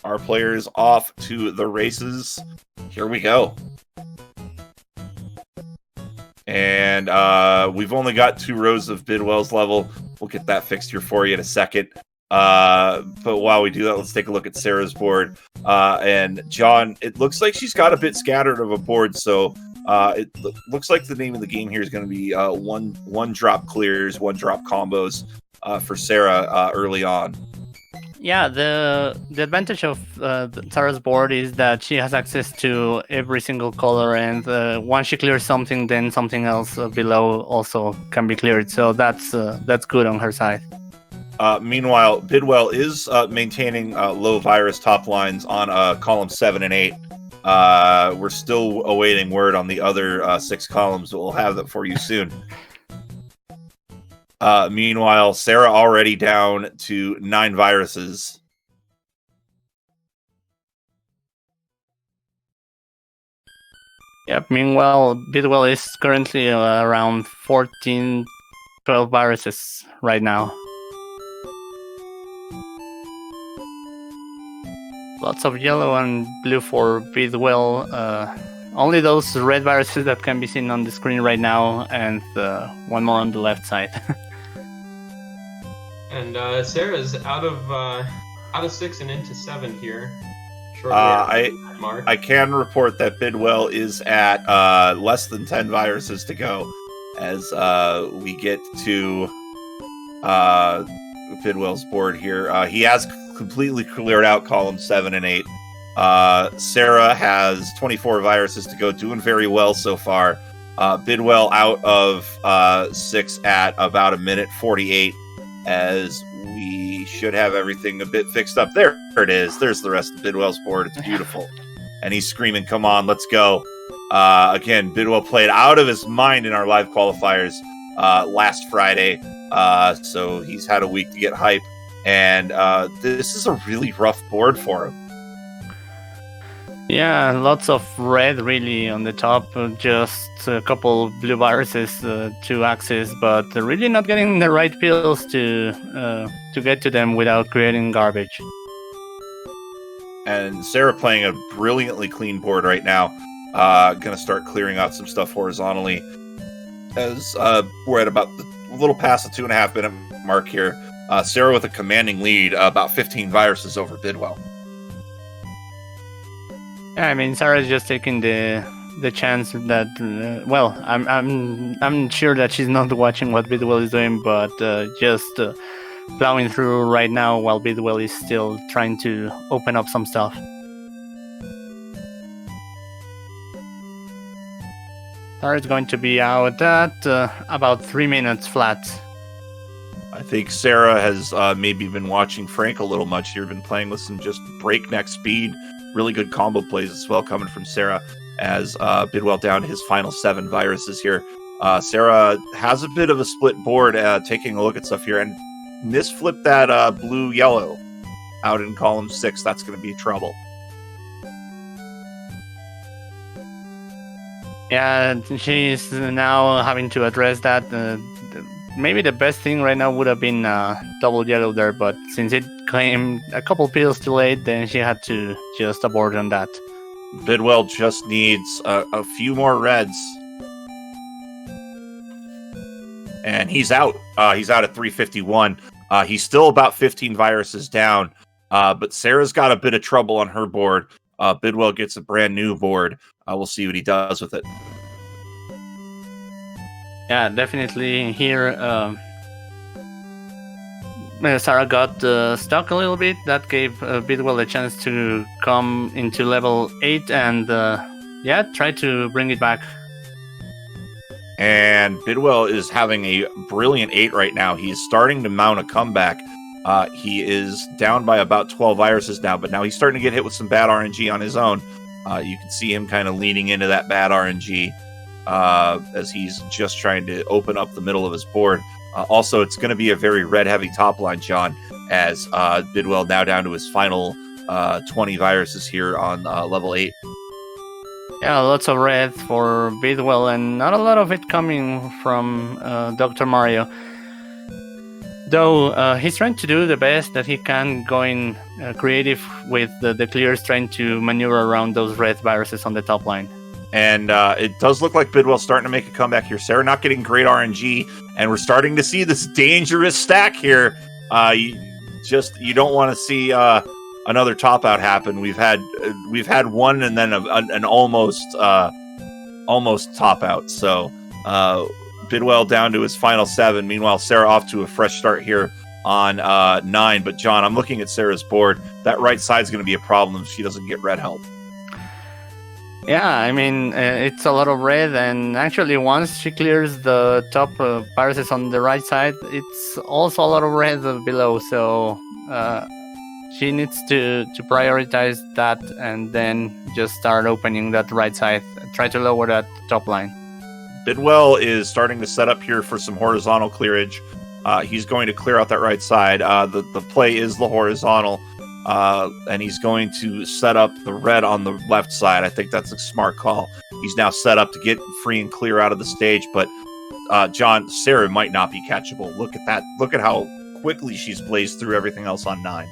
Our players off to the races. Here we go. And we've only got 2 rows of Bidwell's level. We'll get that fixed here for you in a second. But while we do that, let's take a look at Sarah's board. And John, it looks like she's got a bit scattered of a board, so it looks like the name of the game here is going to be one drop clears, 1 drop combos for Sarah early on. Yeah, the advantage of Sarah's board is that she has access to every single color, and once she clears something, then something else below also can be cleared. So that's good on her side. Meanwhile, Bidwell is maintaining low virus top lines on column 7 and 8. We're still awaiting word on the other 6 columns, but we'll have that for you soon. Meanwhile, Sarah already down to 9 viruses. Yep, meanwhile, Bidwell is currently around 14, 12 viruses right now. Lots of yellow and blue for Bidwell. Only those red viruses that can be seen on the screen right now, and 1 more on the left side. And Sarah's out of 6 and into 7 here. I can report that Bidwell is at less than 10 viruses to go as we get to Bidwell's board here. He has completely cleared out column 7 and 8. Sarah has 24 viruses to go, doing very well so far. Bidwell out of 6 at about 1:48, as we should have everything a bit fixed up. There it is. There's the rest of Bidwell's board. It's beautiful. And he's screaming, come on, let's go. Again, Bidwell played out of his mind in our live qualifiers last Friday. So he's had a week to get hype. And this is a really rough board for him. Yeah, lots of red really on the top, just a couple blue viruses to access, but really not getting the right pills to get to them without creating garbage. And Sarah playing a brilliantly clean board right now. Gonna start clearing out some stuff horizontally as we're at about a little past the 2.5 minute mark here. Sarah with a commanding lead, about 15 viruses over Bidwell. Yeah, I mean, Sarah's just taking the chance that I'm sure that she's not watching what Bidwell is doing, but just plowing through right now while Bidwell is still trying to open up some stuff. Sarah's going to be out at about 3 minutes flat. I think Sarah has maybe been watching Frank a little much here, been playing with some just breakneck speed. Really good combo plays as well coming from Sarah, as Bidwell down to his final 7 viruses here. Sarah has a bit of a split board, taking a look at stuff here, and misflipped that blue-yellow out in column 6. That's going to be trouble. Yeah, she's now having to address that. Maybe the best thing right now would have been double yellow there, but since it came a couple pills too late, then she had to just abort on that. Bidwell just needs a few more reds. And he's out. He's out at 351. He's still about 15 viruses down, but Sarah's got a bit of trouble on her board. Bidwell gets a brand new board. We'll see what he does with it. Yeah, definitely here. Sarah got stuck a little bit. That gave Bidwell a chance to come into level 8 and try to bring it back. And Bidwell is having a brilliant 8 right now. He's starting to mount a comeback. He is down by about 12 viruses now, but now he's starting to get hit with some bad RNG on his own. You can see him kind of leaning into that bad RNG. As he's just trying to open up the middle of his board. Also, it's going to be a very red-heavy top line, John, as Bidwell now down to his final 20 viruses here on level 8. Yeah, lots of red for Bidwell, and not a lot of it coming from Dr. Mario. Though he's trying to do the best that he can, going creative with the clears, trying to maneuver around those red viruses on the top line. And it does look like Bidwell's starting to make a comeback here. Sarah not getting great RNG, and we're starting to see this dangerous stack here. You don't want to see another top out happen. We've had one and then an almost top out. So Bidwell down to his final 7. Meanwhile, Sarah off to a fresh start here on 9. But John, I'm looking at Sarah's board. That right side's going to be a problem if she doesn't get red help. Yeah, I mean, it's a lot of red, and actually once she clears the top viruses on the right side, it's also a lot of red below, so she needs to prioritize that and then just start opening that right side, try to lower that top line. Bidwell is starting to set up here for some horizontal clearage. He's going to clear out that right side. The play is the horizontal. And he's going to set up the red on the left side. I think that's a smart call. He's now set up to get free and clear out of the stage. But, John, Sarah might not be catchable. Look at that. Look at how quickly she's blazed through everything else on 9.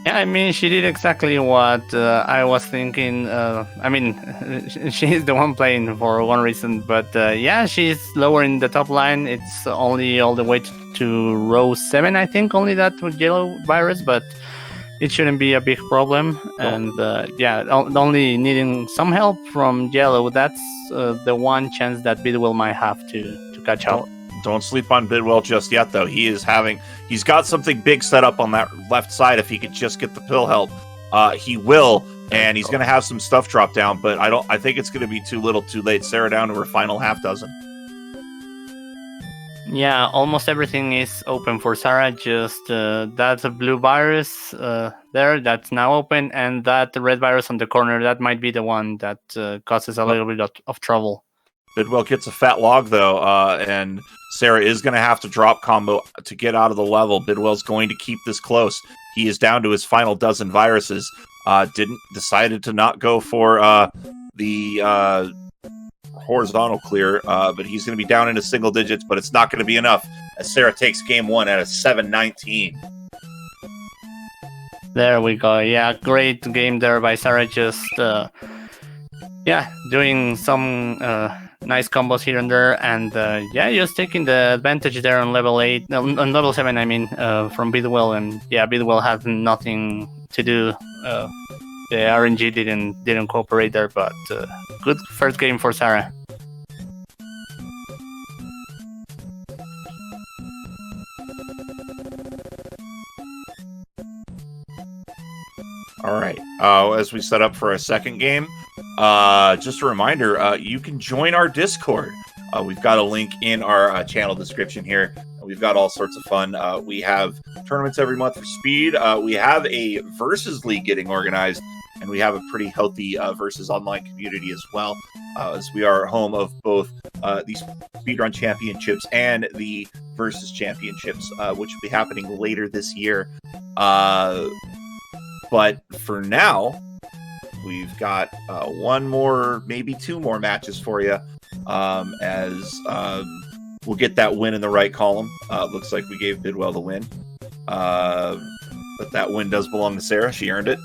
Yeah, I mean, she did exactly what I was thinking. I mean, she's the one playing for one reason. But, yeah, she's lowering the top line. It's only all the way to row 7, I think, only that yellow virus. But it shouldn't be a big problem, and only needing some help from yellow. That's the one chance that Bidwell might have to catch up. Don't sleep on Bidwell just yet, though. He's got something big set up on that left side. If he could just get the pill help, he will, and he's going to have some stuff drop down. But I think it's going to be too little, too late. Sarah down to her final half dozen. Yeah, almost everything is open for Sarah. Just that's a blue virus there that's now open, and that red virus on the corner, that might be the one that causes a little bit of trouble. Bidwell gets a fat log, though, and Sarah is going to have to drop combo to get out of the level. Bidwell's going to keep this close. He is down to his final dozen viruses. Decided to not go for the horizontal clear, but he's going to be down into single digits, but it's not going to be enough as Sarah takes game 1 at a 7-19. There we go. Yeah, great game there by Sarah. Just doing some nice combos here and there, and just taking the advantage there on level 8, on level 7, I mean, from Bidwell. And Bidwell had nothing to do. The RNG didn't cooperate there, but good first game for Sarah. All right. As we set up for our second game, just a reminder, you can join our Discord. We've got a link in our channel description here. We've got all sorts of fun. We have tournaments every month for speed. We have a Versus League getting organized, and we have a pretty healthy Versus online community as well, as we are home of both these Speedrun Championships and the Versus Championships, which will be happening later this year. But for now, we've got one more, maybe 2 more matches for you, as we'll get that win in the right column. Looks like we gave Bidwell the win, but that win does belong to Sarah. She earned it.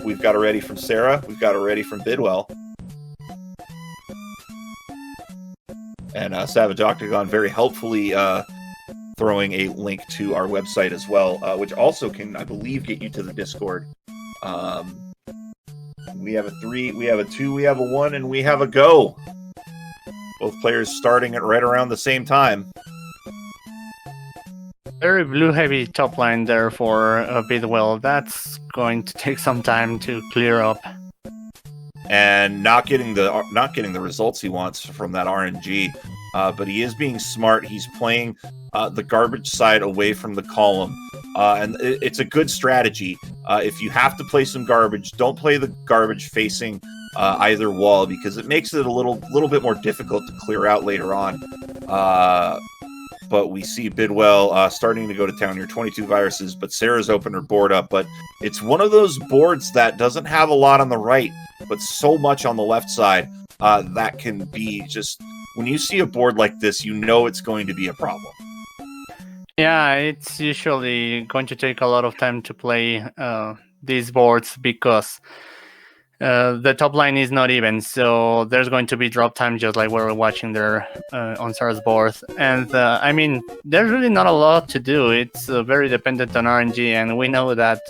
We've got a ready from Sarah. We've got a ready from Bidwell. And Savage Octagon very helpfully throwing a link to our website as well, which also can, I believe, get you to the Discord. We have a 3, we have a 2, we have a 1, and we have a go. Both players starting at right around the same time. Very blue heavy top line there for Bidwell. That's going to take some time to clear up. And not getting the results he wants from that RNG, but he is being smart. He's playing the garbage side away from the column, and it's a good strategy. If you have to play some garbage, don't play the garbage facing either wall, because it makes it a little bit more difficult to clear out later on. But we see Bidwell starting to go to town here, 22 viruses, but Sarah's opened her board up. But it's one of those boards that doesn't have a lot on the right, but so much on the left side that can be just... When you see a board like this, you know it's going to be a problem. Yeah, it's usually going to take a lot of time to play these boards because the top line is not even, so there's going to be drop time just like we were watching there on Sarah's board. And I mean, there's really not a lot to do. It's very dependent on RNG, and we know that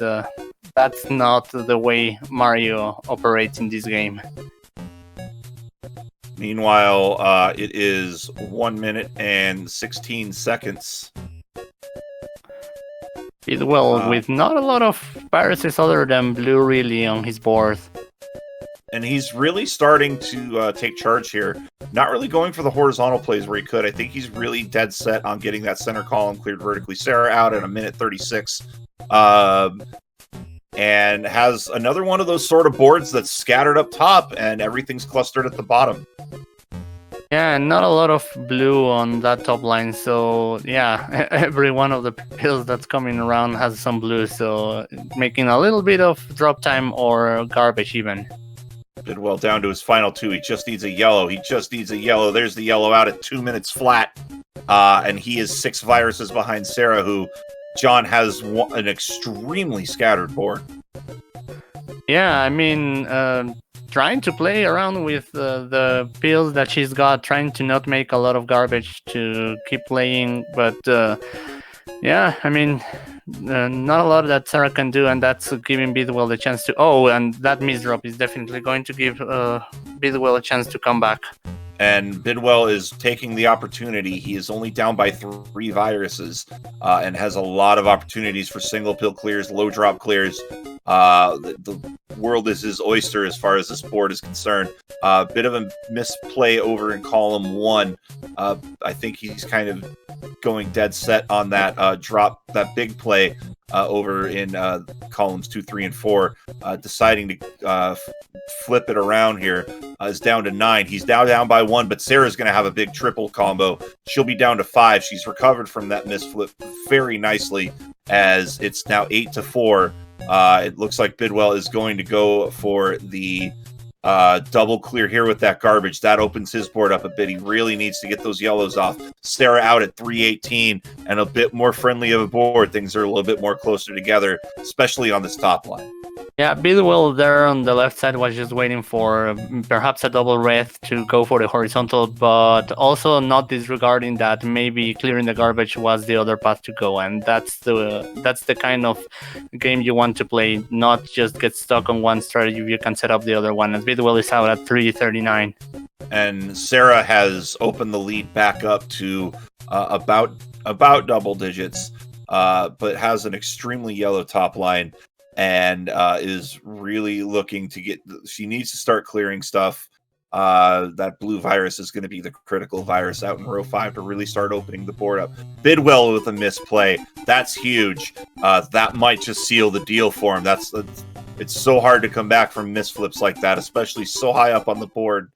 that's not the way Mario operates in this game. Meanwhile, it is 1 minute and 16 seconds. Well, with not a lot of viruses other than blue really on his board. And he's really starting to take charge here. Not really going for the horizontal plays where he could. I think he's really dead set on getting that center column cleared vertically. Sarah out at 1:36. And has another one of those sort of boards that's scattered up top and everything's clustered at the bottom. Yeah, and not a lot of blue on that top line. So yeah, every one of the pills that's coming around has some blue. So making a little bit of drop time or garbage even. Bidwell down to his final two. He just needs a yellow. He just needs a yellow. There's the yellow out at 2 minutes flat. And he is 6 viruses behind Sarah, who John has an extremely scattered board. Yeah, I mean, trying to play around with the pills that she's got, trying to not make a lot of garbage to keep playing. But yeah, I mean, not a lot that Sarah can do, and that's giving Bidwell the chance to... Oh, and that misdrop is definitely going to give Bidwell a chance to come back. And Bidwell is taking the opportunity. He is only down by 3 viruses and has a lot of opportunities for single pill clears, low drop clears. The world is his oyster as far as this board is concerned. Bit of a misplay over in column 1. I think he's kind of going dead set on that drop, that big play over in columns 2, 3, and 4, deciding to flip it around here. Is down to 9. He's now down by 1, but Sarah's going to have a big triple combo. She'll be down to 5. She's recovered from that misflip very nicely, as it's now 8-4. It looks like Bidwell is going to go for the double clear here with that garbage. That opens his board up a bit. He really needs to get those yellows off. Sarah out at 3:18 and a bit more friendly of a board. Things are a little bit more closer together, especially on this top line. Yeah, Bidwell there on the left side was just waiting for perhaps a double red to go for the horizontal, but also not disregarding that maybe clearing the garbage was the other path to go, and that's the kind of game you want to play, not just get stuck on one strategy. You can set up the other one, and Bidwell is out at 3:39. And Sarah has opened the lead back up to about double digits, but has an extremely yellow top line. And is really looking to get... She needs to start clearing stuff. That blue virus is going to be the critical virus out in row 5 to really start opening the board up. Bidwell with a misplay. That's huge. That might just seal the deal for him. It's so hard to come back from misflips like that, especially so high up on the board.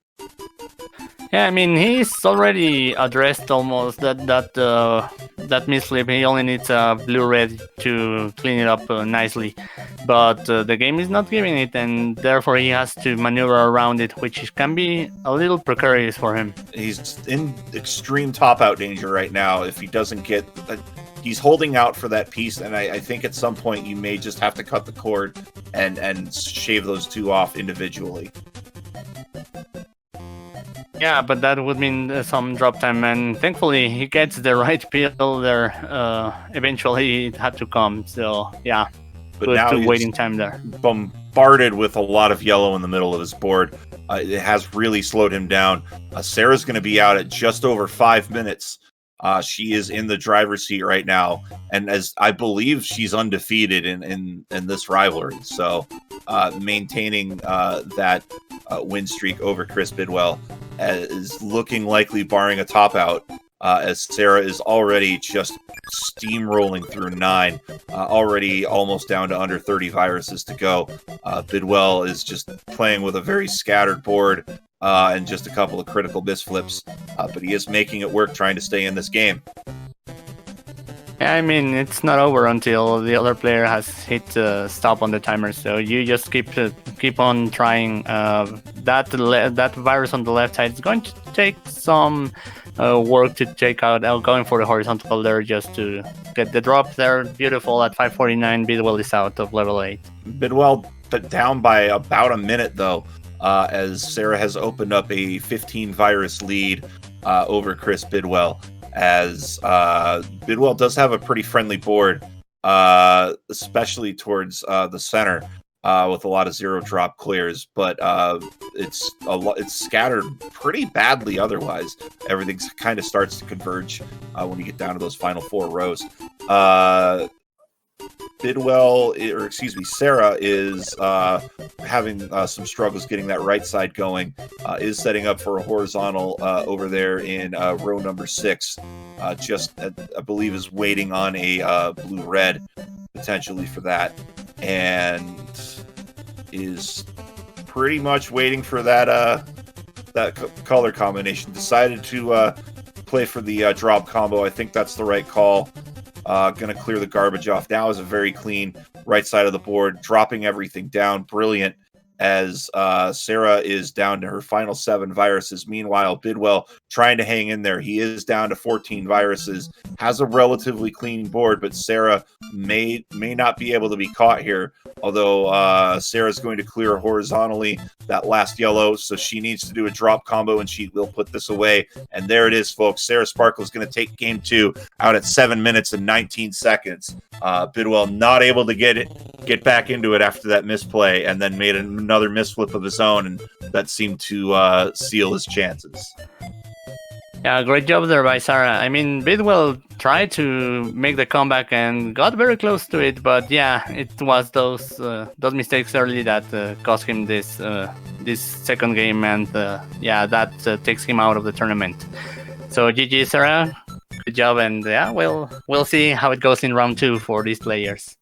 Yeah, I mean, he's already addressed almost that misflip. He only needs a blue-red to clean it up nicely. But the game is not giving it, and therefore he has to maneuver around it, which can be a little precarious for him. He's in extreme top-out danger right now if he doesn't get... He's holding out for that piece, and I think at some point you may just have to cut the cord and shave those two off individually. Yeah, but that would mean some drop time, and thankfully he gets the right pill there. Eventually it had to come, so yeah, but good now waiting time there. Bombarded with a lot of yellow in the middle of his board. It has really slowed him down. Sarah's going to be out at just over 5 minutes. She is in the driver's seat right now, and as I believe she's undefeated in this rivalry. So maintaining that win streak over Chris Bidwell is looking likely, barring a top out, as Sarah is already just steamrolling through 9, already almost down to under 30 viruses to go. Bidwell is just playing with a very scattered board and just a couple of critical misflips, but he is making it work, trying to stay in this game. Yeah, I mean, it's not over until the other player has hit stop on the timer, so you just keep on trying. that virus on the left side is going to take some work to take out. Going for the horizontal there just to get the drop there. Beautiful at 549. Bidwell is out of level 8. Bidwell down by about a minute though, as Sarah has opened up a 15 virus lead over Chris Bidwell. As Bidwell does have a pretty friendly board, especially towards the center, with a lot of zero drop clears, but it's scattered pretty badly otherwise. Everything kind of starts to converge when you get down to those final 4 rows. Sarah is having some struggles getting that right side going, is setting up for a horizontal over there in row number 6. I believe is waiting on a blue-red potentially for that, and is pretty much waiting for that color combination. Decided to play for the drop combo. I think that's the right call. Gonna clear the garbage off. Now is a very clean right side of the board, dropping everything down. Brilliant, as Sarah is down to her final 7 viruses. Meanwhile, Bidwell trying to hang in there. He is down to 14 viruses, has a relatively clean board, but Sarah may not be able to be caught here, although Sarah's going to clear horizontally that last yellow, so she needs to do a drop combo, and she will put this away. And there it is, folks. Sarasparkle is going to take game 2 out at 7 minutes and 19 seconds. Bidwell not able to get back into it after that misplay, and then made another misflip of his own, and that seemed to seal his chances. Yeah, great job there by Sarah. I mean, Bidwell tried to make the comeback and got very close to it, but yeah, it was those mistakes early that cost him this second game, and that takes him out of the tournament. So GG, Sarah. Good job, and yeah, we'll see how it goes in round 2 for these players.